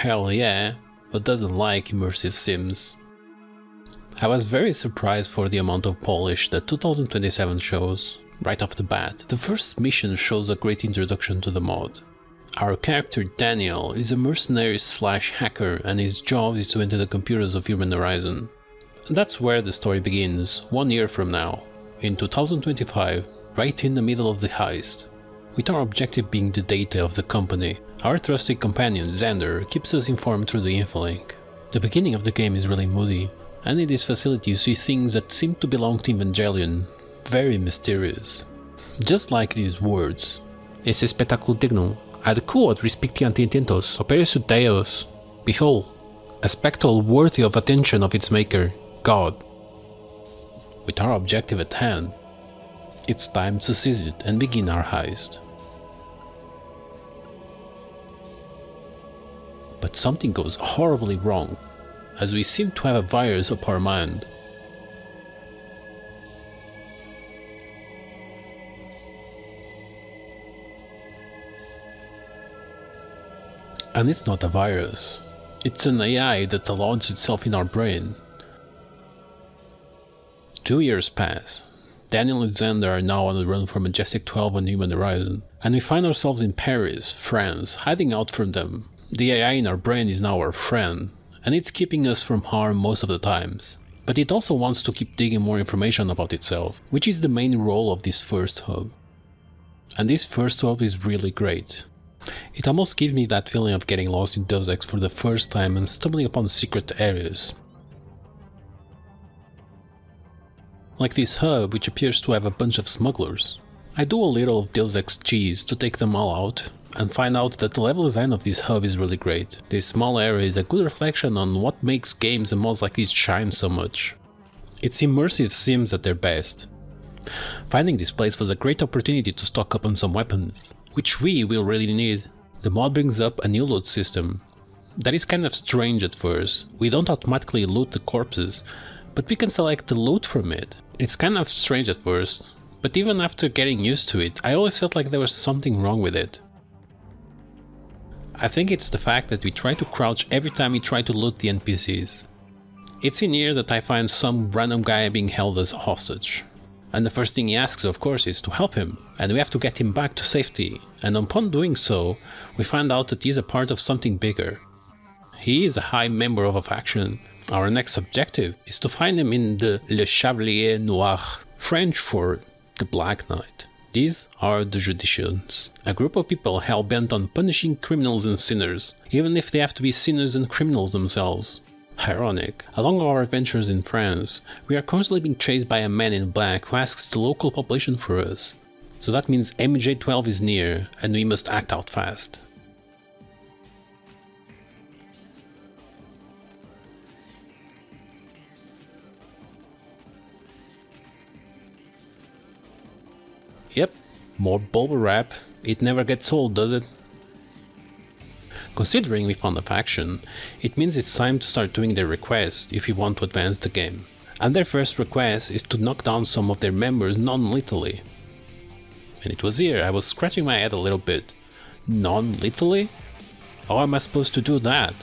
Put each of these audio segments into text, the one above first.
Hell yeah, but doesn't like immersive sims. I was very surprised for the amount of polish that 2027 shows. Right off the bat, the first mission shows a great introduction to the mod. Our character Daniel is a mercenary slash hacker and his job is to enter the computers of Human Horizon. And that's where the story begins, 1 year from now, in 2025, right in the middle of the heist. With our objective being the data of the company, our trusted companion Xander keeps us informed through the infolink. The beginning of the game is really moody, and in this facility you see things that seem to belong to Evangelion, very mysterious. Just like these words. Esse espetáculo digno, adequat respectiante intentos, operis Deus. Behold, a spectacle worthy of attention of its maker, God. With our objective at hand, it's time to seize it and begin our heist. But something goes horribly wrong, as we seem to have a virus up our mind. And it's not a virus, it's an AI that launched itself in our brain. 2 years pass. Daniel and Xander are now on the run for Majestic 12 on Human Horizon, and we find ourselves in Paris, France, hiding out from them. The AI in our brain is now our friend, and it's keeping us from harm most of the times. But it also wants to keep digging more information about itself, which is the main role of this first hub. And this first hub is really great. It almost gives me that feeling of getting lost in Deus Ex for the first time and stumbling upon secret areas. Like this hub, which appears to have a bunch of smugglers. I do a little of Deus Ex cheese to take them all out, and find out that the level design of this hub is really great. This small area is a good reflection on what makes games and mods like this shine so much. It's immersive sims at their best. Finding this place was a great opportunity to stock up on some weapons, which we will really need. The mod brings up a new loot system. That is kind of strange at first. We don't automatically loot the corpses, but we can select the loot from it. It's kind of strange at first, but even after getting used to it, I always felt like there was something wrong with it. I think it's the fact that we try to crouch every time we try to loot the NPCs. It's in here that I find some random guy being held as a hostage. And the first thing he asks, of course, is to help him, and we have to get him back to safety. And upon doing so, we find out that he's a part of something bigger. He is a high member of a faction. Our next objective is to find him in the Le Chevalier Noir, French for the Black Knight. These are the Judicians, a group of people hell-bent on punishing criminals and sinners, even if they have to be sinners and criminals themselves. Ironic. Along our adventures in France, we are constantly being chased by a man in black who asks the local population for us. So that means MJ12 is near, and we must act out fast. Yep, more bubble wrap. It never gets old, does it? Considering we found a faction, it means it's time to start doing their requests if we want to advance the game. And their first request is to knock down some of their members non-lethally. When it was here, I was scratching my head a little bit. Non-lethally? How am I supposed to do that?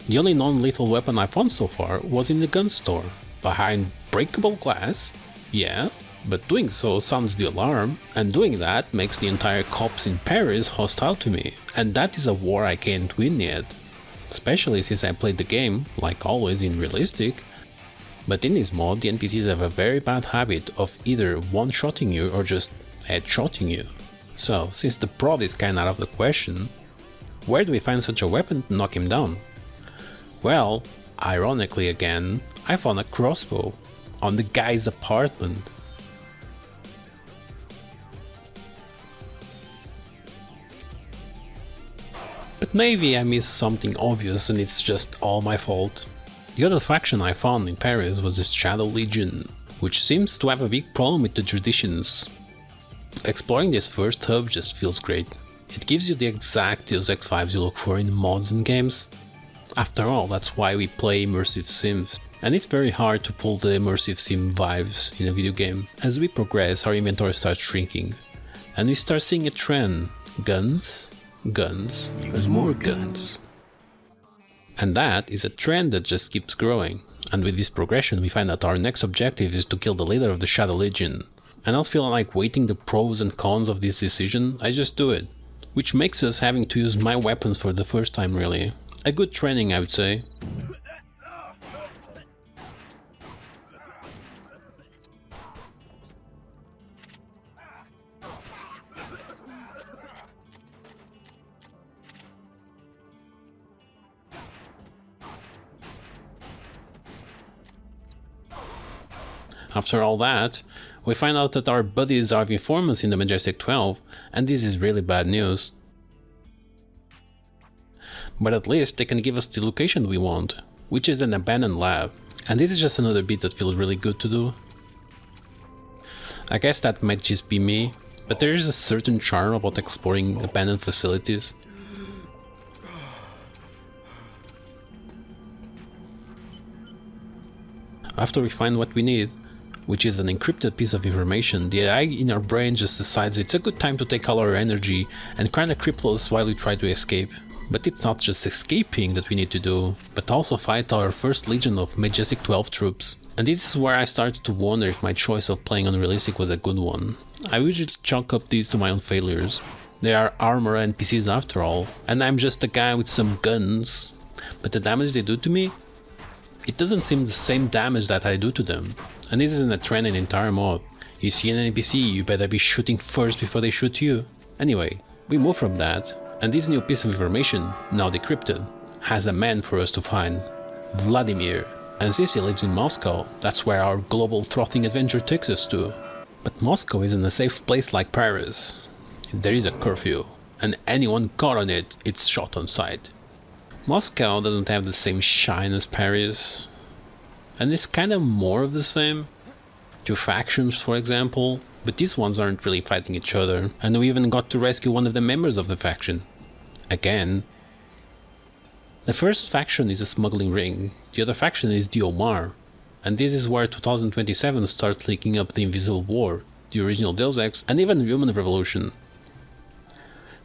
The only non-lethal weapon I found so far was in the gun store. Behind breakable glass? Yeah, but doing so sounds the alarm, and doing that makes the entire cops in Paris hostile to me, and that is a war I can't win yet. Especially since I played the game, like always, in realistic. But in this mod, the NPCs have a very bad habit of either one-shotting you or just headshotting you. So, since the prod is kinda out of the question, where do we find such a weapon to knock him down? Well, ironically again, I found a crossbow on the guy's apartment. But maybe I missed something obvious and it's just all my fault. The other faction I found in Paris was the Shadow Legion, which seems to have a big problem with the traditions. Exploring this first hub just feels great. It gives you the exact Deus Ex vibes you look for in mods and games. After all, that's why we play immersive sims. And it's very hard to pull the immersive sim vibes in a video game. As we progress, our inventory starts shrinking. And we start seeing a trend. Guns, guns, and more guns. And that is a trend that just keeps growing. And with this progression we find that our next objective is to kill the leader of the Shadow Legion. And not feeling like weighting the pros and cons of this decision, I just do it. Which makes us having to use my weapons for the first time really. A good training, I would say. After all that, we find out that our buddies are informants in the Majestic 12, and this is really bad news. But at least they can give us the location we want, which is an abandoned lab, and this is just another bit that feels really good to do. I guess that might just be me, but there is a certain charm about exploring abandoned facilities. After we find what we need, which is an encrypted piece of information, the AI in our brain just decides it's a good time to take all our energy and kinda cripple us while we try to escape. But it's not just escaping that we need to do, but also fight our first legion of Majestic 12 troops. And this is where I started to wonder if my choice of playing unrealistic was a good one. I would just chalk up these to my own failures. They are armor NPCs after all, and I'm just a guy with some guns. But the damage they do to me? It doesn't seem the same damage that I do to them. And this isn't a trend in the entire mod. You see an NPC, you better be shooting first before they shoot you. Anyway, we move from that, and this new piece of information, now decrypted, has a man for us to find. Vladimir. And since he lives in Moscow, that's where our global throttling adventure takes us to. But Moscow isn't a safe place like Paris. There is a curfew, and anyone caught on it, it's shot on sight. Moscow doesn't have the same shine as Paris, and it's kinda more of the same. Two factions, for example, but these ones aren't really fighting each other, and we even got to rescue one of the members of the faction. Again. The first faction is a smuggling ring, the other faction is the Omar, and this is where 2027 starts linking up the Invisible War, the original Deus Ex, and even Human Revolution.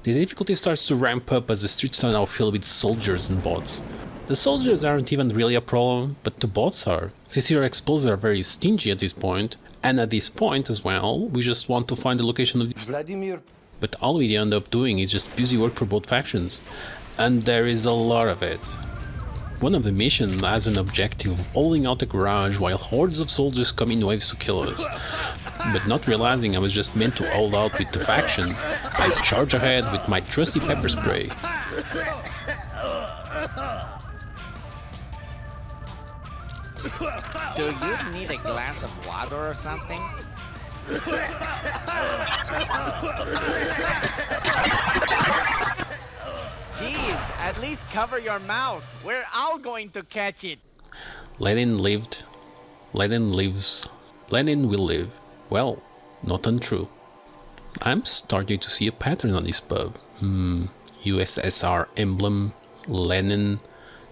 The difficulty starts to ramp up as the streets are now filled with soldiers and bots. The soldiers aren't even really a problem, but the bots are, since your explosives are very stingy at this point, and at this point as well, we just want to find the location of Vladimir. But all we end up doing is just busy work for both factions, and there is a lot of it. One of the missions has an objective of holding out a garage while hordes of soldiers come in waves to kill us. But not realizing I was just meant to hold out with the faction, I charge ahead with my trusty pepper spray. Do you need a glass of water or something? Jeez, at least cover your mouth. We're all going to catch it. Lenin lived. Lenin lives. Lenin will live. Well, not untrue. I'm starting to see a pattern on this pub. USSR emblem, Lenin,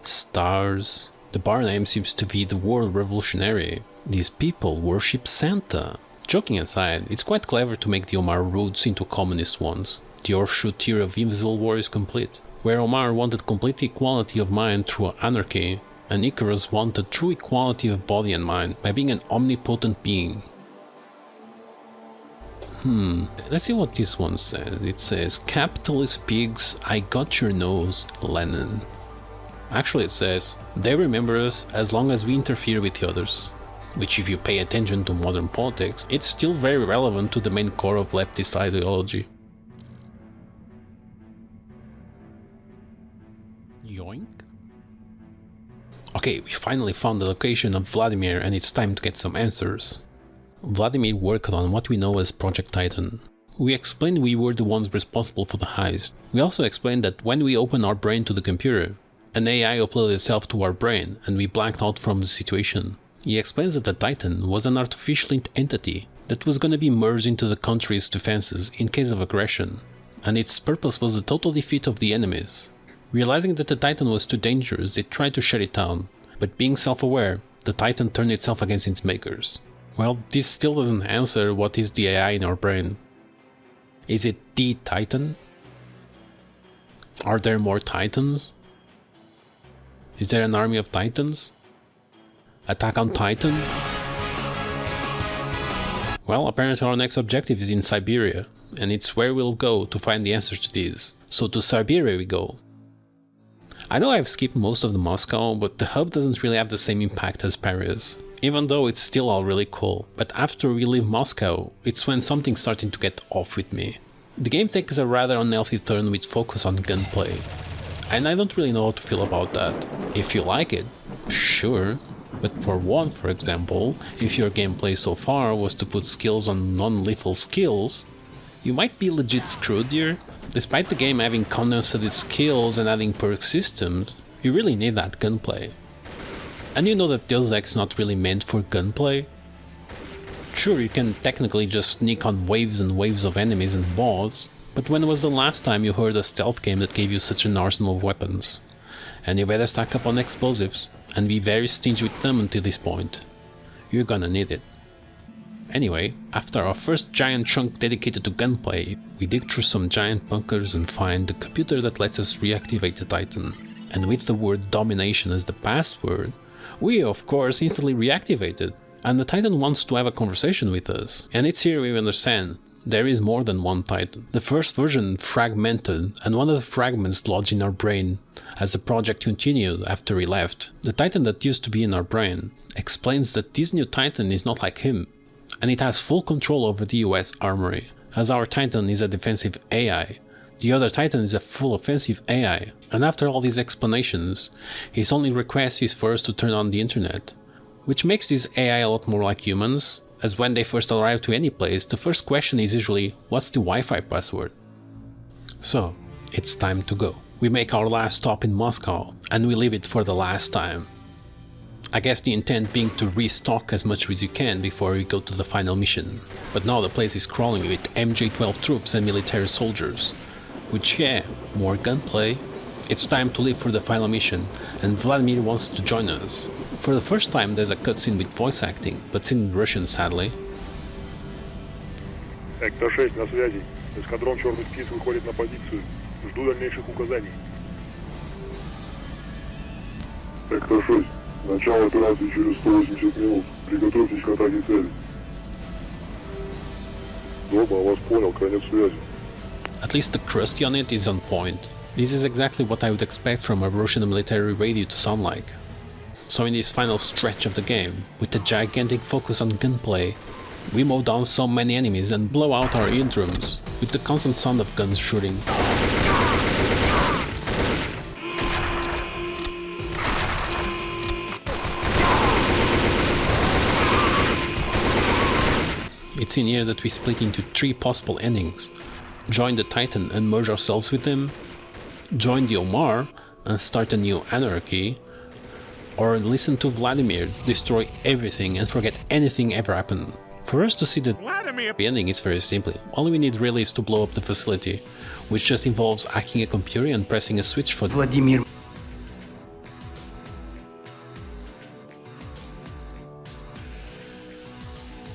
stars. The bar name seems to be the World Revolutionary. These people worship Santa. Joking aside, it's quite clever to make the Omar roots into communist ones. The offshoot tier of Invisible War is complete, where Omar wanted complete equality of mind through anarchy, and Icarus wanted true equality of body and mind by being an omnipotent being. Let's see what this one says. It says, "Capitalist pigs, I got your nose, Lenin." Actually it says, "They remember us as long as we interfere with the others." Which, if you pay attention to modern politics, it's still very relevant to the main core of leftist ideology. Yoink. Okay, we finally found the location of Vladimir and it's time to get some answers. Vladimir worked on what we know as Project Titan. We explained we were the ones responsible for the heist. We also explained that when we opened our brain to the computer, an AI uploaded itself to our brain and we blanked out from the situation. He explains that the Titan was an artificial entity that was gonna be merged into the country's defenses in case of aggression, and its purpose was the total defeat of the enemies. Realizing that the Titan was too dangerous, they tried to shut it down, but being self-aware, the Titan turned itself against its makers. Well, this still doesn't answer what is the AI in our brain. Is it the Titan? Are there more Titans? Is there an army of Titans? Attack on Titan? Well, apparently our next objective is in Siberia, and it's where we'll go to find the answers to these. So to Siberia we go. I know I've skipped most of the Moscow, but the hub doesn't really have the same impact as Paris, even though it's still all really cool. But after we leave Moscow, it's when something's starting to get off with me. The game takes a rather unhealthy turn with focus on gunplay, and I don't really know how to feel about that. If you like it, sure. But for one, for example, if your gameplay so far was to put skills on non-lethal skills, you might be legit screwed here. Despite the game having condensed its skills and adding perk systems, you really need that gunplay. And you know that Deus Ex is not really meant for gunplay. Sure, you can technically just sneak on waves and waves of enemies and boss, but when was the last time you heard a stealth game that gave you such an arsenal of weapons? And you better stack up on explosives, and be very stingy with them until this point. You're gonna need it. Anyway, after our first giant chunk dedicated to gunplay, we dig through some giant bunkers and find the computer that lets us reactivate the Titan. And with the word domination as the password, we of course instantly reactivate it. And the Titan wants to have a conversation with us. And it's here we understand. There is more than one Titan. The first version fragmented, and one of the fragments lodged in our brain as the project continued after he left. The Titan that used to be in our brain explains that this new Titan is not like him, and it has full control over the US armory. As our Titan is a defensive AI, the other Titan is a full offensive AI, and after all these explanations, his only request is for us to turn on the internet, which makes this AI a lot more like humans. As when they first arrive to any place, the first question is usually, what's the Wi-Fi password? So, it's time to go. We make our last stop in Moscow, and we leave it for the last time. I guess the intent being to restock as much as you can before we go to the final mission. But now the place is crawling with MJ-12 troops and military soldiers. Which, yeah, more gunplay. It's time to leave for the final mission, and Vladimir wants to join us. For the first time there's a cutscene with voice acting, but it's in Russian sadly. Эктор 6 на связи. Эскадрон черных птиц выходит на позицию. Жду дальнейших указаний. Эктор 6. Начало операции через 180 минут. Приготовьтесь к атаке цели. Дома, вас понял, конец связи. At least the crusty on it is on point. This is exactly what I would expect from a Russian military radio to sound like. So in this final stretch of the game, with the gigantic focus on gunplay, we mow down so many enemies and blow out our eardrums, with the constant sound of guns shooting. It's in here that we split into 3 possible endings: join the Titan and merge ourselves with him, join the Omar and start a new anarchy, or listen to Vladimir destroy everything and forget anything ever happened. For us to see the ending is very simple. All we need really is to blow up the facility, which just involves hacking a computer and pressing a switch for Vladimir.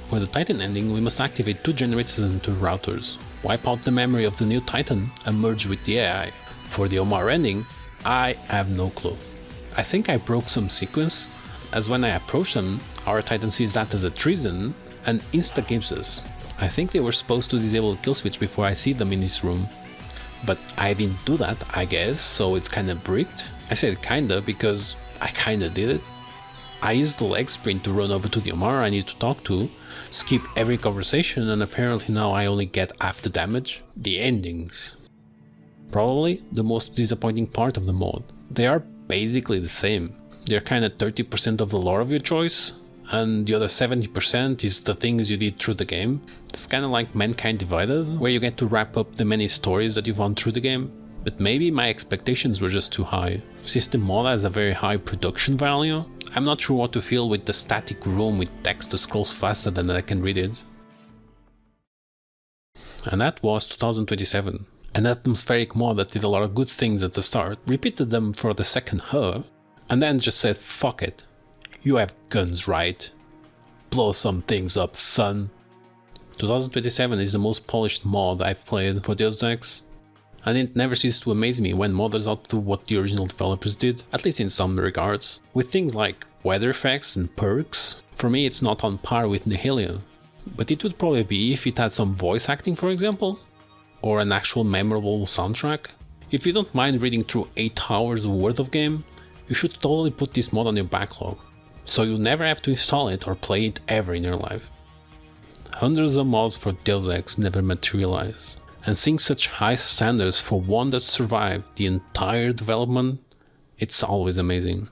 For the Titan ending, we must activate 2 generators and 2 routers, wipe out the memory of the new Titan and merge with the AI. For the Omar ending, I have no clue. I think I broke some sequence, as when I approach them, our Titan sees that as a treason and insta-games us. I think they were supposed to disable the kill switch before I see them in this room, but I didn't do that, I guess, so it's kinda bricked. I said kinda because I kinda did it. I used the leg sprint to run over to the Omar I need to talk to, skip every conversation, and apparently now I only get half the damage. The endings. Probably the most disappointing part of the mod. They are basically the same. They're kinda 30% of the lore of your choice, and the other 70% is the things you did through the game. It's kinda like Mankind Divided, where you get to wrap up the many stories that you've won through the game. But maybe my expectations were just too high. Since the mod has a very high production value, I'm not sure what to feel with the static room with text that scrolls faster than I can read it. And that was 2027. An atmospheric mod that did a lot of good things at the start, repeated them for the second hub, and then just said fuck it. You have guns, right? Blow some things up, son. 2027 is the most polished mod I've played for Deus Ex, and it never ceases to amaze me when modders outdo what the original developers did, at least in some regards. With things like weather effects and perks, for me it's not on par with Nihilio, but it would probably be if it had some voice acting, for example, or an actual memorable soundtrack. If you don't mind reading through 8 hours worth of game, you should totally put this mod on your backlog, so you never have to install it or play it ever in your life. Hundreds of mods for Deus Ex never materialize, and seeing such high standards for one that survived the entire development, it's always amazing.